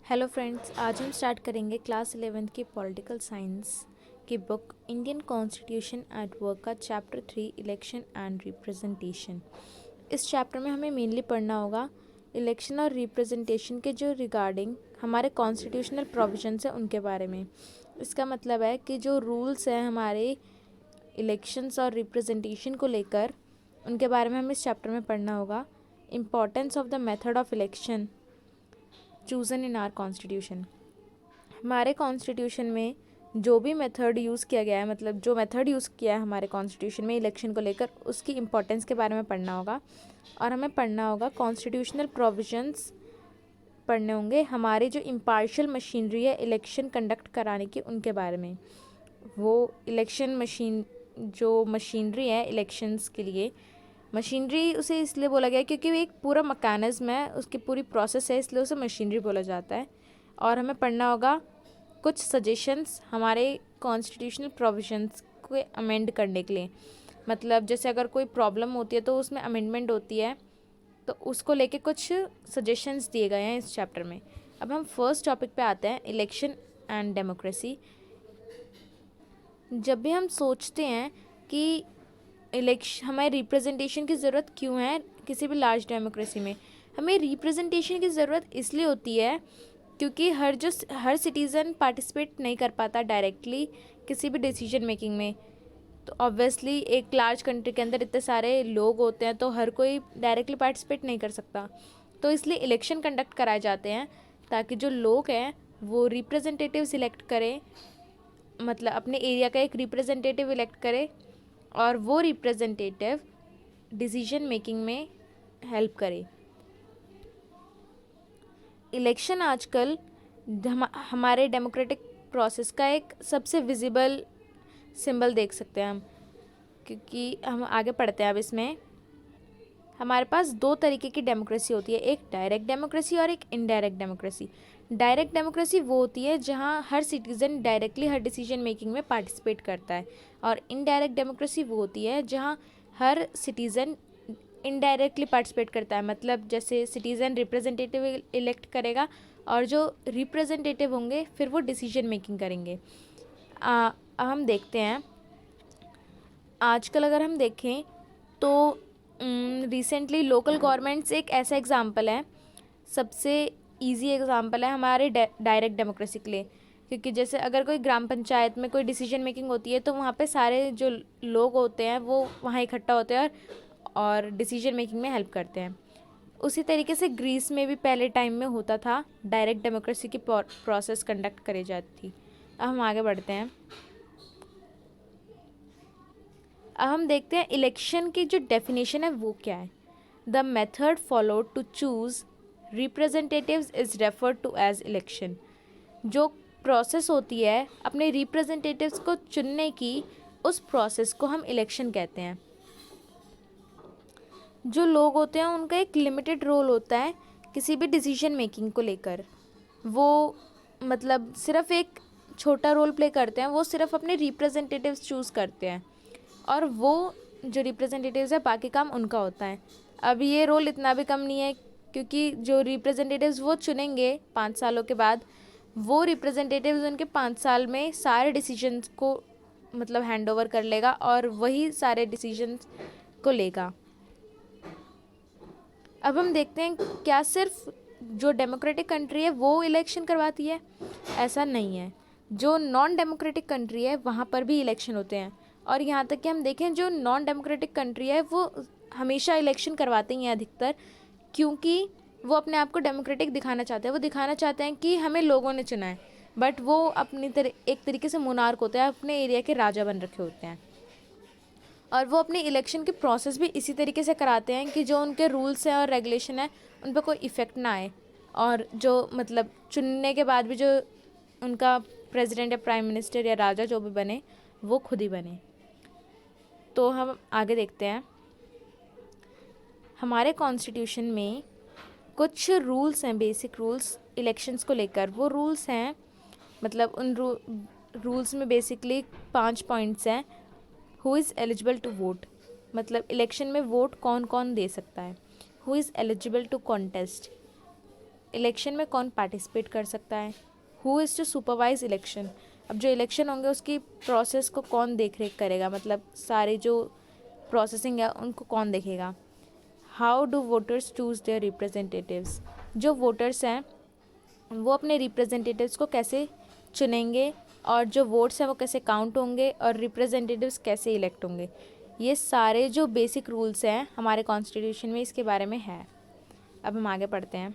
Hello friends, आज हम start करेंगे क्लास 11th की पॉलिटिकल साइंस की book Indian constitution at work का चैप्टर 3 इलेक्शन एंड रिप्रेजेंटेशन। इस चैप्टर में हमें मेनली पढ़ना होगा इलेक्शन और रिप्रेजेंटेशन के जो रिगार्डिंग हमारे कॉन्स्टिट्यूशनल प्रोविजंस है उनके बारे में। इसका मतलब है कि जो रूल्स हैं हमारे इलेक्शंस और रिप्रेजेंटेशन को लेकर, उनके बारे में हमें इस चैप्टर में पढ़ना होगा। Importance of the method of election chosen in are constitution. हमारे कॉन्स्टिट्यूशन में जो भी मेथड यूज़ किया गया है, मतलब जो मेथड यूज़ किया है हमारे कॉन्स्टिट्यूशन में इलेक्शन को लेकर, उसकी इम्पोर्टेंस के बारे में पढ़ना होगा। और हमें पढ़ना होगा कॉन्स्टिट्यूशनल प्रोविजंस पढ़ने होंगे, हमारी जो इम्पार्शियल मशीनरी है इलेक्शन कंडक्ट कराने की, उनके बारे में। वो इलेक्शन मशीन, जो मशीनरी है इलेक्शंस के लिए, मशीनरी उसे इसलिए बोला गया क्योंकि वो एक पूरा मैकेनिज्म है, उसकी पूरी प्रोसेस है, इसलिए उसे मशीनरी बोला जाता है। और हमें पढ़ना होगा कुछ सजेशंस हमारे कॉन्स्टिट्यूशनल प्रोविजंस को अमेंड करने के लिए। मतलब जैसे अगर कोई प्रॉब्लम होती है तो उसमें अमेंडमेंट होती है, तो उसको लेके कुछ सजेशंस दिए गए हैं इस चैप्टर में। अब हम फर्स्ट टॉपिक पे आते हैं, इलेक्शन एंड डेमोक्रेसी। जब भी हम सोचते हैं कि हमें रिप्रेजेंटेशन की ज़रूरत क्यों है किसी भी लार्ज डेमोक्रेसी में, हमें रिप्रेजेंटेशन की ज़रूरत इसलिए होती है क्योंकि हर सिटीज़न पार्टिसिपेट नहीं कर पाता डायरेक्टली किसी भी डिसीजन मेकिंग में। तो ऑब्वियसली एक लार्ज कंट्री के अंदर इतने सारे लोग होते हैं तो हर कोई डायरेक्टली पार्टिसिपेट नहीं कर सकता। तो इसलिए इलेक्शन कंडक्ट कराए जाते हैं ताकि जो लोग हैं वो रिप्रेजेंटेटिव सिलेक्ट करें, मतलब अपने एरिया का एक रिप्रेजेंटेटिव इलेक्ट करे और वो रिप्रेजेंटेटिव डिसीजन मेकिंग में हेल्प करे। इलेक्शन आजकल हमारे डेमोक्रेटिक प्रोसेस का एक सबसे विजिबल सिंबल देख सकते हैं हम, क्योंकि हम आगे पढ़ते हैं। अब इसमें हमारे पास दो तरीके की डेमोक्रेसी होती है, एक डायरेक्ट डेमोक्रेसी और एक इनडायरेक्ट डेमोक्रेसी। डायरेक्ट डेमोक्रेसी वो होती है जहाँ हर सिटीज़न डायरेक्टली हर डिसीजन मेकिंग में पार्टिसिपेट करता है, और इनडायरेक्ट डेमोक्रेसी वो होती है जहाँ हर सिटीज़न इनडायरेक्टली पार्टिसिपेट करता है। मतलब जैसे सिटीज़न रिप्रेजेंटेटिव इलेक्ट करेगा और जो रिप्रेजेंटेटिव होंगे फिर वो डिसीजन मेकिंग करेंगे। अब हम देखते हैं, आजकल अगर हम देखें तो रिसेंटली लोकल गवर्नमेंट्स एक ऐसा एग्ज़ाम्पल है, सबसे इजी एग्ज़ाम्पल है हमारे डायरेक्ट डेमोक्रेसी के लिए। क्योंकि जैसे अगर कोई ग्राम पंचायत में कोई डिसीजन मेकिंग होती है तो वहाँ पे सारे जो लोग होते हैं वो वहाँ इकट्ठा होते हैं और डिसीजन मेकिंग में हेल्प करते हैं। उसी तरीके से ग्रीस में भी पहले टाइम में होता था, डायरेक्ट डेमोक्रेसी की प्रोसेस कंडक्ट करी जाती थी। अब हम आगे बढ़ते हैं। अब हम देखते हैं इलेक्शन की जो डेफिनेशन है वो क्या है। The method followed to choose representatives is referred to as election. जो प्रोसेस होती है अपने रिप्रेजेंटेटिव्स को चुनने की, उस प्रोसेस को हम इलेक्शन कहते हैं। जो लोग होते हैं उनका एक लिमिटेड रोल होता है किसी भी डिसीजन मेकिंग को लेकर। वो मतलब सिर्फ एक छोटा रोल प्ले करते हैं, वो सिर्फ अपने रिप्रेजेंटेटिव्स चूज़ करते हैं और वो जो रिप्रेजेंटेटिव्स है बाकी काम उनका होता है। अब ये रोल इतना भी कम नहीं है क्योंकि जो रिप्रेजेंटेटिव्स वो चुनेंगे 5 सालों के बाद, वो रिप्रेजेंटेटिव्स उनके 5 साल में सारे डिसीजंस को मतलब हैंड ओवर कर लेगा और वही सारे डिसीजंस को लेगा। अब हम देखते हैं क्या सिर्फ जो डेमोक्रेटिक कंट्री है वो इलेक्शन करवाती है, ऐसा नहीं है। जो नॉन डेमोक्रेटिक कंट्री है वहाँ पर भी इलेक्शन होते हैं, और यहाँ तक कि हम देखें जो नॉन डेमोक्रेटिक कंट्री है वो हमेशा इलेक्शन करवाते ही हैं अधिकतर, क्योंकि वो अपने आप को डेमोक्रेटिक दिखाना चाहते हैं। वो दिखाना चाहते हैं कि हमें लोगों ने चुना है, बट वो अपनी एक तरीके से मोनार्क होते हैं, अपने एरिया के राजा बन रखे होते हैं। और वो अपने इलेक्शन के प्रोसेस भी इसी तरीके से कराते हैं कि जो उनके रूल्स हैं और रेगुलेशन है उन पर कोई इफ़ेक्ट ना आए, और जो मतलब चुनने के बाद भी जो उनका प्रेसिडेंट या प्राइम मिनिस्टर या राजा जो भी बने वो खुद ही बने। तो हम आगे देखते हैं, हमारे कॉन्स्टिट्यूशन में कुछ रूल्स हैं, बेसिक रूल्स इलेक्शंस को लेकर। वो रूल्स हैं, मतलब उन रूल्स में बेसिकली 5 पॉइंट्स हैं। Who is eligible to vote, मतलब इलेक्शन में वोट कौन कौन दे सकता है। Who is eligible to contest, election में कौन पार्टिसिपेट कर सकता है, who is to supervise election, अब जो इलेक्शन होंगे उसकी प्रोसेस को कौन देख रेख करेगा, मतलब सारे जो प्रोसेसिंग है उनको कौन देखेगा, how do voters choose there representatives, जो वोटर्स हैं वो अपने रिप्रेजेंटेटिव्स को कैसे चुनेंगे और जो वोट्स हैं वो कैसे काउंट होंगे और रिप्रेजेंटेटिव्स कैसे इलेक्ट होंगे, ये सारे जो बेसिक रूल्स हैं हमारे कॉन्स्टिट्यूशन में इसके बारे में है। अब हम आगे पढ़ते हैं।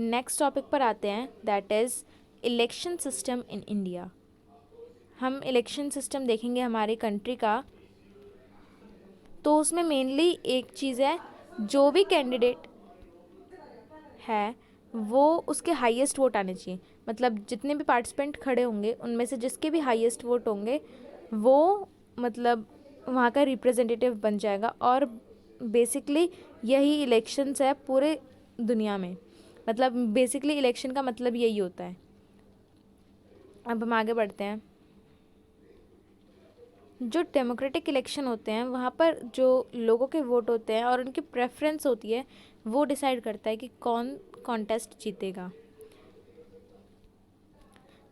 नेक्स्ट टॉपिक पर आते हैं, that is election system in India. हम इलेक्शन सिस्टम देखेंगे हमारी कंट्री का, तो उसमें मेनली एक चीज़ है, जो भी कैंडिडेट है वो उसके हाईएस्ट वोट आने चाहिए, मतलब जितने भी पार्टिसिपेंट खड़े होंगे उनमें से जिसके भी हाईएस्ट वोट होंगे वो मतलब वहाँ का रिप्रेजेंटेटिव बन जाएगा। और बेसिकली यही इलेक्शंस है पूरे दुनिया में, मतलब बेसिकली इलेक्शन का मतलब यही होता है। अब हम आगे बढ़ते हैं। जो डेमोक्रेटिक इलेक्शन होते हैं वहाँ पर जो लोगों के वोट होते हैं और उनकी प्रेफरेंस होती है वो डिसाइड करता है कि कौन कॉन्टेस्ट जीतेगा,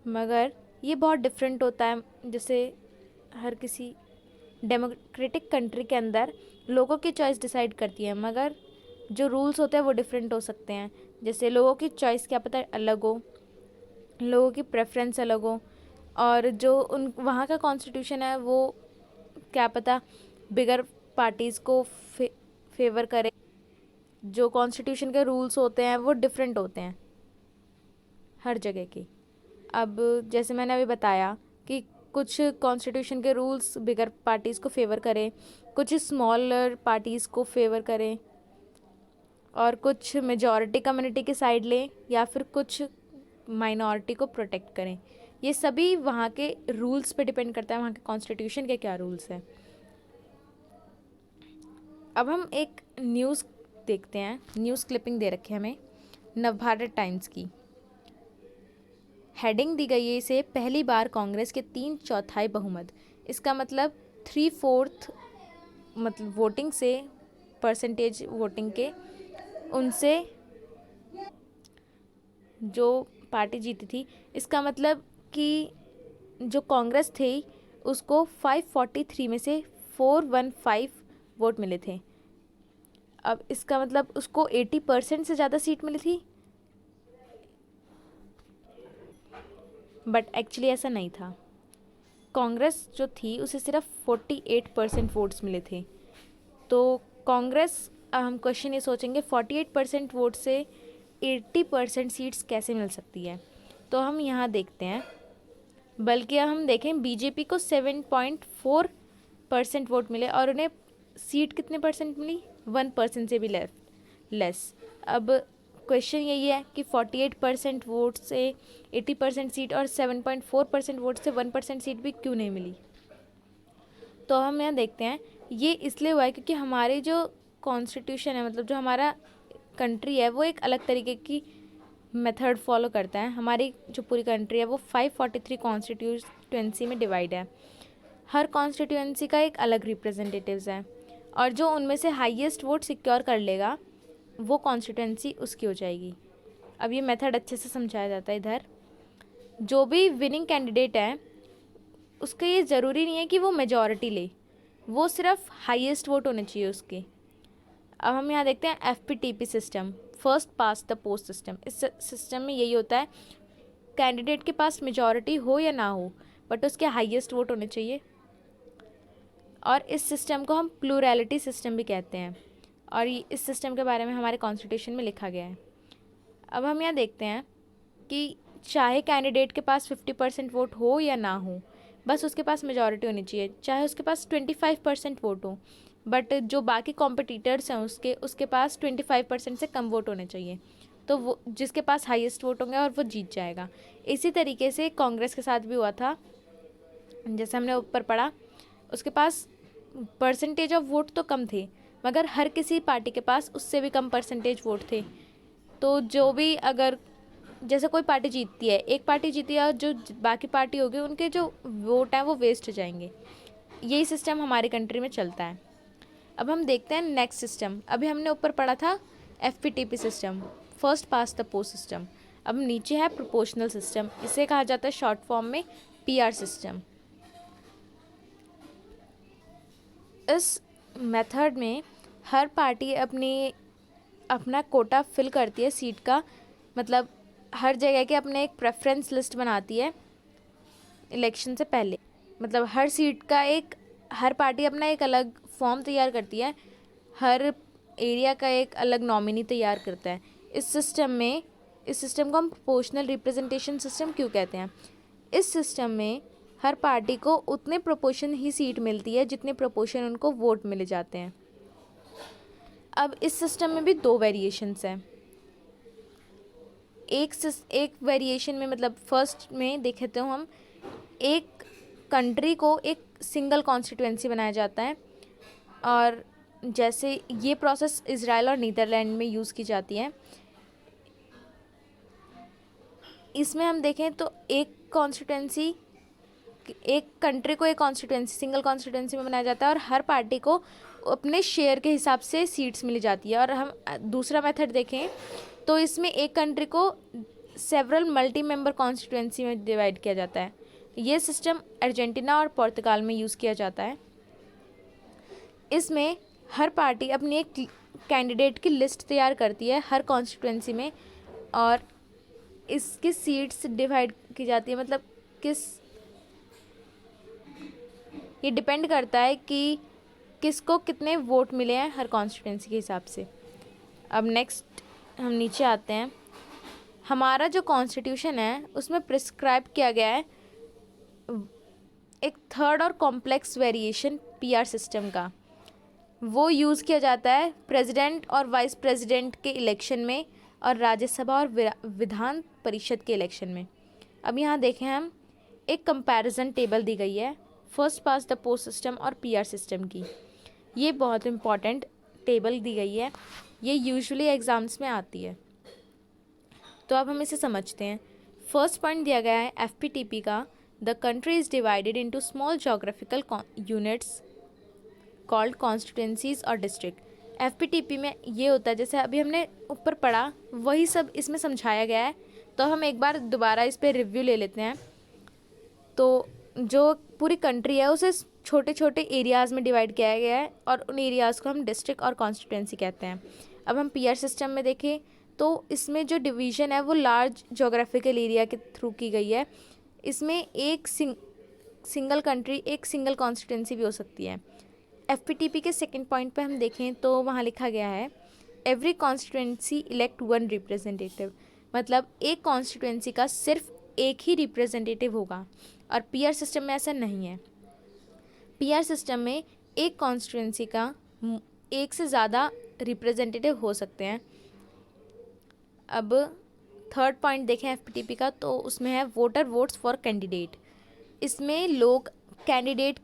मगर ये बहुत डिफरेंट होता है। जैसे हर किसी डेमोक्रेटिक कंट्री के अंदर लोगों की चॉइस डिसाइड करती है, मगर जो रूल्स होते हैं वो डिफरेंट हो सकते हैं। जैसे लोगों की चॉइस क्या पता अलग हो, लोगों की प्रेफरेंस अलग हो, और जो उन वहाँ का कॉन्स्टिट्यूशन है वो क्या पता बिगर पार्टीज़ को फेवर करे। जो कॉन्स्टिट्यूशन के रूल्स होते हैं वो डिफरेंट होते हैं हर जगह के। अब जैसे मैंने अभी बताया कि कुछ कॉन्स्टिट्यूशन के रूल्स बिगर पार्टीज़ को फेवर करें, कुछ स्मॉलर पार्टीज़ को फेवर करें, और कुछ मेजॉरिटी कम्युनिटी की साइड लें, या फिर कुछ माइनॉरिटी को प्रोटेक्ट करें। ये सभी वहाँ के रूल्स पे डिपेंड करता है, वहाँ के कॉन्स्टिट्यूशन के क्या रूल्स हैं। अब हम एक न्यूज़ देखते हैं, न्यूज़ क्लिपिंग दे रखी है हमें नवभारत टाइम्स की। हेडिंग दी गई है इसे, पहली बार कांग्रेस के 3/4 बहुमत। इसका मतलब 3/4 मतलब वोटिंग से, परसेंटेज वोटिंग के उनसे जो पार्टी जीती थी, इसका मतलब कि जो कांग्रेस थी उसको 543 में से 415 वोट मिले थे। अब इसका मतलब उसको 80% से ज़्यादा सीट मिली थी, बट एक्चुअली ऐसा नहीं था। कांग्रेस जो थी उसे सिर्फ 48% वोट्स मिले थे। तो कांग्रेस, हम क्वेश्चन ये सोचेंगे 48% वोट से 80% सीट्स कैसे मिल सकती है, तो हम यहाँ देखते हैं। बल्कि हम देखें बीजेपी को 7.4% वोट मिले और उन्हें सीट कितने परसेंट मिली, 1% से भी लेस। अब क्वेश्चन यही है कि 48% वोट से 80% सीट और 7.4% वोट से 1% सीट भी क्यों नहीं मिली। तो हम यहाँ देखते हैं, ये इसलिए हुआ है क्योंकि हमारे जो कॉन्स्टिट्यूशन है, मतलब जो हमारा कंट्री है वो एक अलग तरीके की मेथड फॉलो करता है। हमारी जो पूरी कंट्री है वो 543 कॉन्स्टिट्यूएंसी में डिवाइड है। हर कॉन्स्टिट्यूएंसी का एक अलग रिप्रेजेंटेटिव्स है, और जो उनमें से हाईएस्ट वोट सिक्योर कर लेगा वो कॉन्स्टिट्यूएंसी उसकी हो जाएगी। अब ये मेथड अच्छे से समझाया जाता है इधर। जो भी विनिंग कैंडिडेट है उसका ये ज़रूरी नहीं है कि वो मेजॉरिटी ले, वो सिर्फ हाईएस्ट वोट होने चाहिए उसके। अब हम यहाँ देखते हैं FPTP system, first pass the post system. इस सिस्टम में यही होता है, कैंडिडेट के पास मेजॉरिटी हो या ना हो बट उसके हाईएस्ट वोट होने चाहिए। और इस सिस्टम को हम प्लूरैलिटी सिस्टम भी कहते हैं, और इस सिस्टम के बारे में हमारे कॉन्स्टिट्यूशन में लिखा गया है। अब हम यहाँ देखते हैं कि चाहे कैंडिडेट के पास 50% वोट हो या ना हो, बस उसके पास मेजॉरिटी होनी चाहिए। चाहे उसके पास 25% वोट हो, बट जो बाकी कॉम्पिटिटर्स हैं उसके पास 25% से कम वोट होने चाहिए, तो वो जिसके पास हाईएस्ट वोट होंगे और वो जीत जाएगा। इसी तरीके से कांग्रेस के साथ भी हुआ था, जैसे हमने ऊपर पढ़ा। उसके पास परसेंटेज ऑफ वोट तो कम थे, मगर हर किसी पार्टी के पास उससे भी कम परसेंटेज वोट थे। तो जो भी, अगर जैसे कोई पार्टी जीतती है, एक पार्टी जीती है और जो बाकी पार्टी होगी उनके जो वोट हैं वो वेस्ट हो जाएंगे। यही सिस्टम हमारी कंट्री में चलता है। अब हम देखते हैं नेक्स्ट सिस्टम। अभी हमने ऊपर पढ़ा था FPTP system, first pass the post system. अब नीचे है प्रोपोर्शनल सिस्टम, इसे कहा जाता है शॉर्ट फॉर्म में PR सिस्टम। इस मेथड में हर पार्टी अपना कोटा फिल करती है सीट का, मतलब हर जगह के अपने एक प्रेफरेंस लिस्ट बनाती है इलेक्शन से पहले। मतलब हर पार्टी अपना एक अलग फॉर्म तैयार करती है, हर एरिया का एक अलग नॉमिनी तैयार करता है। इस सिस्टम को हम प्रोपोर्शनल रिप्रेजेंटेशन सिस्टम क्यों कहते हैं? इस सिस्टम में हर पार्टी को उतने प्रोपोर्शन ही सीट मिलती है जितने प्रोपोर्शन उनको वोट मिले जाते हैं। अब इस सिस्टम में भी 2 वेरिएशंस हैं। एक वेरिएशन में, मतलब फर्स्ट में देखे तो हम एक कंट्री को एक सिंगल कॉन्स्टिट्यूएंसी बनाया जाता है, और जैसे ये प्रोसेस इज़राइल और नीदरलैंड में यूज़ की जाती है। इसमें हम देखें तो एक कंट्री को एक सिंगल कॉन्स्टिट्यूएंसी में बनाया जाता है, और हर पार्टी को अपने शेयर के हिसाब से सीट्स मिली जाती है। और हम दूसरा मेथड देखें तो इसमें एक कंट्री को सेवरल मल्टी मेंबर कॉन्स्टिट्यूएंसी में डिवाइड किया जाता है। ये सिस्टम अर्जेंटीना और पुर्तगाल में यूज़ किया जाता है। इसमें हर पार्टी अपनी एक कैंडिडेट की लिस्ट तैयार करती है हर कॉन्स्टिट्यूएंसी में, और इसकी सीट्स डिवाइड की जाती है। मतलब ये डिपेंड करता है कि किसको कितने वोट मिले हैं हर कॉन्स्टिट्यूएंसी के हिसाब से। अब नेक्स्ट हम नीचे आते हैं। हमारा जो कॉन्स्टिट्यूशन है उसमें प्रिस्क्राइब किया गया है एक थर्ड और कॉम्प्लेक्स वेरिएशन PR सिस्टम का। वो यूज़ किया जाता है प्रेसिडेंट और वाइस प्रेसिडेंट के इलेक्शन में, और राज्यसभा और विधान परिषद के इलेक्शन में। अब यहाँ देखें, हम एक कंपैरिजन टेबल दी गई है first pass the post system और PR सिस्टम की। ये बहुत इम्पॉर्टेंट टेबल दी गई है, ये यूजुअली एग्ज़ाम्स में आती है। तो अब हम इसे समझते हैं। फर्स्ट पॉइंट दिया गया है FPTP का, the country is divided into small geographical units called constituencies और डिस्ट्रिक्ट। FPTP में ये होता है, जैसे अभी हमने ऊपर पढ़ा वही सब इसमें समझाया गया है। तो हम एक बार दोबारा इस पर रिव्यू ले लेते हैं। तो जो पूरी कंट्री है उसे छोटे छोटे एरियाज़ में डिवाइड किया गया है, और उन एरियाज़ को हम डिस्ट्रिक्ट और कॉन्स्टिट्यूंसी कहते हैं। अब हम PR सिस्टम में देखें तो इसमें जो डिवीज़न है वो लार्ज जोग्राफिकल एरिया के थ्रू की गई है। इसमें एक सिंगल कंट्री, एक सिंगल कॉन्स्टिट्यूंसी भी हो सकती है। FPTP के सेकंड पॉइंट पे हम देखें तो वहाँ लिखा गया है एवरी कॉन्स्टिट्यूंसी इलेक्ट 1 रिप्रेजेंटेटिव। मतलब एक कॉन्स्टिट्यूंसी का सिर्फ एक ही रिप्रेजेंटेटिव होगा, और PR सिस्टम में ऐसा नहीं है। PR सिस्टम में एक कॉन्स्टिट्यूंसी का एक से ज़्यादा रिप्रेजेंटेटिव हो सकते हैं। अब थर्ड पॉइंट देखें FPTP का, तो उसमें है वोटर वोट्स फॉर कैंडिडेट। इसमें लोग कैंडिडेट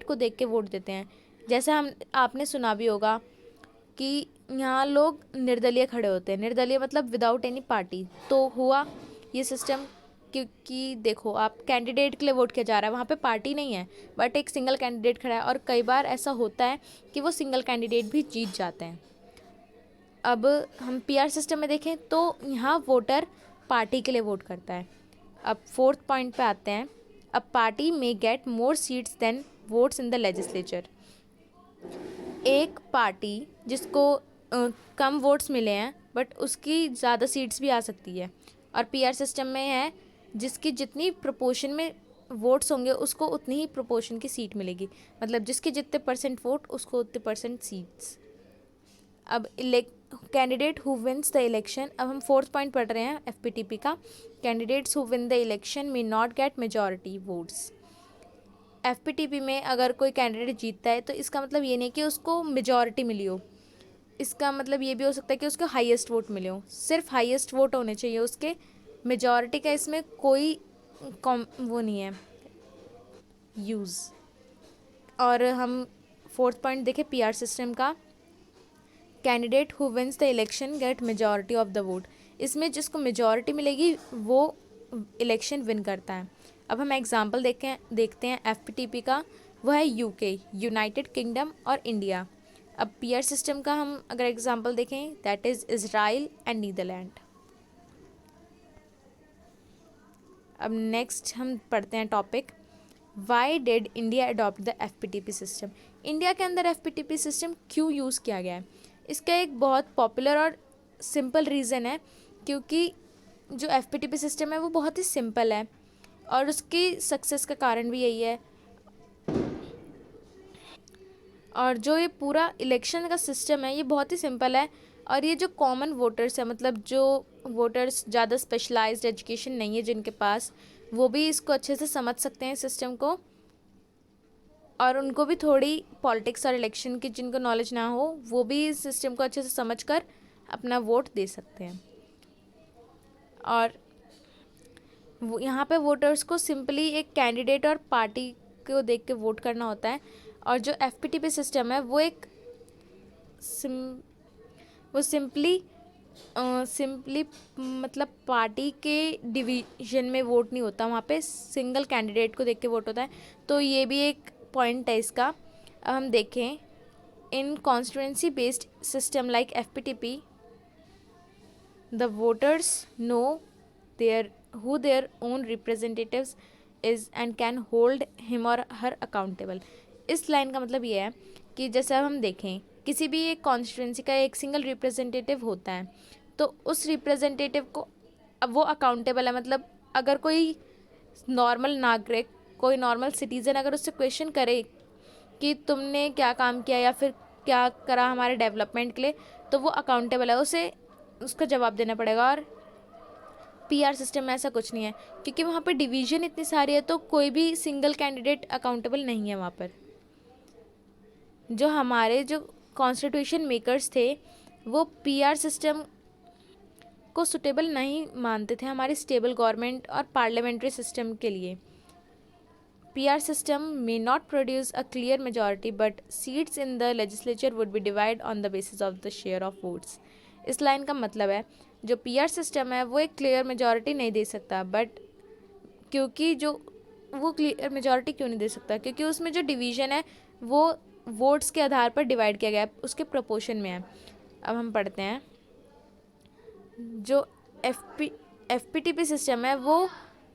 को देख के वोट देते हैं। जैसे आपने सुना भी होगा कि यहाँ लोग निर्दलीय खड़े होते हैं। निर्दलीय मतलब विदाउट एनी पार्टी। तो हुआ ये सिस्टम क्योंकि देखो, आप कैंडिडेट के लिए वोट किया जा रहा है, वहाँ पे पार्टी नहीं है, बट एक सिंगल कैंडिडेट खड़ा है, और कई बार ऐसा होता है कि वो सिंगल कैंडिडेट भी जीत जाते हैं। अब हम PR सिस्टम में देखें तो यहाँ वोटर पार्टी के लिए वोट करता है। अब फोर्थ पॉइंट पे आते हैं। A party may get more seats than votes in the legislature. एक पार्टी जिसको कम वोट्स मिले हैं बट उसकी ज़्यादा सीट्स भी आ सकती है। और PR सिस्टम में है जिसकी जितनी प्रोपोर्शन में वोट्स होंगे उसको उतनी ही प्रोपोर्शन की सीट मिलेगी। मतलब जिसके जितने % वोट उसको उतने % सीट्स। अब candidate who wins the election. अब हम फोर्थ पॉइंट पढ़ रहे हैं FPTP का। Candidates who win the election may not gate majority votes. FPTP में अगर कोई कैंडिडेट जीतता है तो इसका मतलब ये नहीं कि उसको मेजॉरिटी मिली हो, इसका मतलब ये भी हो सकता है कि उसको हाईएस्ट वोट मिले हो। सिर्फ हाईएस्ट वोट होने चाहिए उसके, मेजॉरिटी का इसमें कोई वो नहीं है यूज़। और हम फोर्थ पॉइंट देखें PR सिस्टम का। Candidate who wins the election get majority of the vote. इसमें जिसको मेजॉरिटी मिलेगी वो इलेक्शन विन करता है। अब हम एग्जांपल देखते हैं FPTP का। वो है यूके, यूनाइटेड किंगडम और इंडिया। अब पीआर सिस्टम का हम अगर एग्जांपल देखें, that is Israel and Netherland. अब नेक्स्ट हम पढ़ते हैं topic, why did India adopt the FPTP system. India के अंदर एफपीटीपी सिस्टम क्यों यूज़ किया गया है? इसका एक बहुत पॉपुलर और सिंपल रीज़न है, क्योंकि जो एफपीटीपी सिस्टम है वो बहुत ही सिंपल है और उसकी सक्सेस का कारण भी यही है। और जो ये पूरा इलेक्शन का सिस्टम है ये बहुत ही सिंपल है, और ये जो कॉमन वोटर्स है, मतलब जो वोटर्स ज़्यादा स्पेशलाइज्ड एजुकेशन नहीं है जिनके पास, वो भी इसको अच्छे से समझ सकते हैं सिस्टम को, और उनको भी थोड़ी पॉलिटिक्स और इलेक्शन की जिनको नॉलेज ना हो वो भी इस सिस्टम को अच्छे से समझकर अपना वोट दे सकते हैं। और वो यहाँ पे वोटर्स को सिंपली एक कैंडिडेट और पार्टी को देख के वोट करना होता है। और जो एफपीटीपी सिस्टम है वो एक सिंपली मतलब पार्टी के डिवीजन में वोट नहीं होता, वहाँ पे सिंगल कैंडिडेट को देख के वोट होता है। तो ये भी एक पॉइंट है इसका। अब हम देखें, in constituency based system like FPTP the voters know there who their own representatives is and can hold him or her accountable। इस लाइन का मतलब ये है कि जैसे अब हम देखें, किसी भी एक कॉन्स्टिट्यूंसी का एक सिंगल रिप्रेजेंटेटिव होता है, तो उस रिप्रेजेंटेटिव को अब वो अकाउंटेबल है। मतलब अगर कोई नॉर्मल नागरिक, कोई नॉर्मल सिटीज़न अगर उससे क्वेश्चन करे कि तुमने क्या काम किया या फिर क्या करा हमारे डेवलपमेंट के लिए, तो वो अकाउंटेबल है, उसे उसका जवाब देना पड़ेगा। और पीआर सिस्टम में ऐसा कुछ नहीं है, क्योंकि वहाँ पर डिवीज़न इतनी सारी है, तो कोई भी सिंगल कैंडिडेट अकाउंटेबल नहीं है वहाँ पर। जो हमारे जो कॉन्स्टिट्यूशन मेकर्स थे वो पीआर सिस्टम को सुटेबल नहीं मानते थे हमारी स्टेबल गवर्नमेंट और पार्लियामेंट्री सिस्टम के लिए। PR system may not produce a clear majority but seats in the legislature would be divided on the basis of the share of votes। इस line का मतलब है जो पीआर सिस्टम है वो एक क्लियर मेजॉरिटी नहीं दे सकता, बट क्योंकि जो वो क्लियर मेजॉरिटी क्यों नहीं दे सकता, क्योंकि उसमें जो डिवीज़न है वो वोट्स के आधार पर डिवाइड किया गया है, उसके प्रोपोर्शन में है। अब हम पढ़ते हैं, जो एफपीटीपी सिस्टम है वो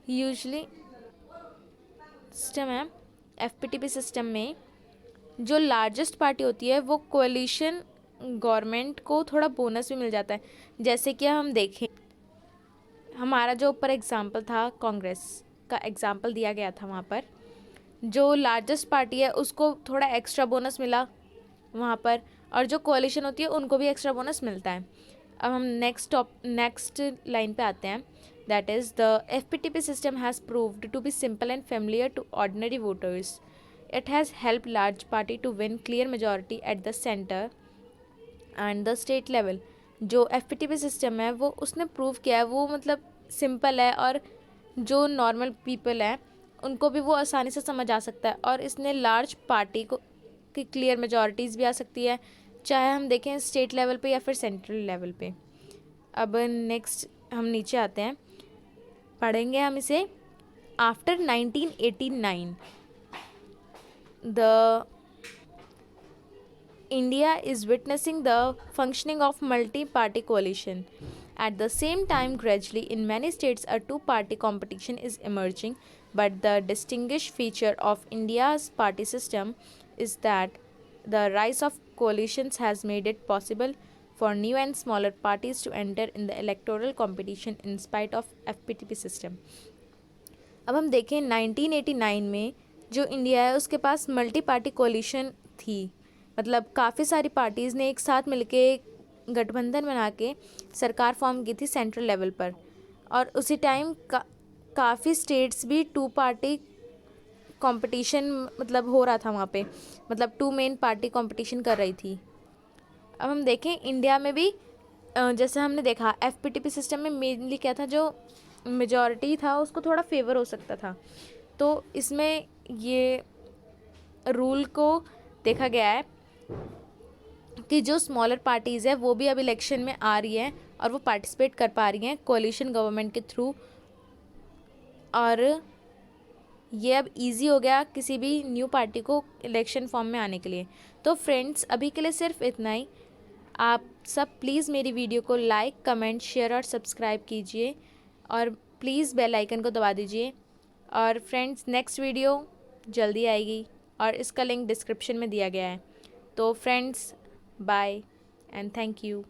यूजली सिस्टम है, एफपीटीपी सिस्टम में जो लार्जेस्ट पार्टी होती है वो कोalition गवर्नमेंट को थोड़ा बोनस भी मिल जाता है। जैसे कि हम देखें, हमारा जो ऊपर एग्जांपल था, कांग्रेस का एग्जांपल दिया गया था, वहाँ पर जो लार्जेस्ट पार्टी है उसको थोड़ा एक्स्ट्रा बोनस मिला वहाँ पर, और जो कोalition होती है उनको भी एक्स्ट्रा बोनस मिलता है। अब हम नेक्स्ट लाइन पे आते हैं, that is the FPTP system has proved to be simple and familiar to ordinary voters. It has help large party to win clear majority at the centre and the state level. जो FPTP system है वो उसने prove किया है, वो मतलब simple है और जो नॉर्मल पीपल हैं उनको भी वो आसानी से समझ आ सकता है, और इसने लार्ज पार्टी को की क्लियर मेजॉरिटीज़ भी आ सकती है, चाहे हम देखें स्टेट लेवल पे या फिर सेंट्रल लेवल पे। अब नेक्स्ट हम नीचे आते हैं, पढ़ेंगे हम इसे। After 1989 the India is witnessing the functioning of multi-party coalition. At the same time, gradually in many states a two-party competition is emerging, but the distinguished feature of India's party system is that the rise of coalitions has made it possible for new and smaller parties to enter in the electoral competition in spite of FPTP system। अब हम देखें 1989 में जो India है उसके पास multi party collision थी, मतलब काफ़ी सारी पार्टीज़ ने एक साथ मिलके गठबंधन बना के सरकार फॉर्म की थी सेंट्रल लेवल पर, और उसी टाइम काफ़ी स्टेट्स भी टू पार्टी कंपटीशन मतलब हो रहा था वहाँ पे, मतलब टू मेन पार्टी कंपटीशन कर रही थी। अब हम देखें इंडिया में भी जैसे हमने देखा एफपीटीपी सिस्टम में मेनली क्या था, जो मेजॉरिटी था उसको थोड़ा फेवर हो सकता था, तो इसमें ये रूल को देखा गया है कि जो स्मॉलर पार्टीज़ है वो भी अब इलेक्शन में आ रही हैं और वो पार्टिसिपेट कर पा रही हैं कोalition गवर्नमेंट के थ्रू, और ये अब इजी हो गया किसी भी न्यू पार्टी को इलेक्शन फॉर्म में आने के लिए। तो फ्रेंड्स अभी के लिए सिर्फ इतना ही। आप सब प्लीज़ मेरी वीडियो को लाइक, कमेंट, शेयर और सब्सक्राइब कीजिए और प्लीज़ बेल आइकन को दबा दीजिए। और फ्रेंड्स नेक्स्ट वीडियो जल्दी आएगी और इसका लिंक डिस्क्रिप्शन में दिया गया है। तो friends bye and thank you.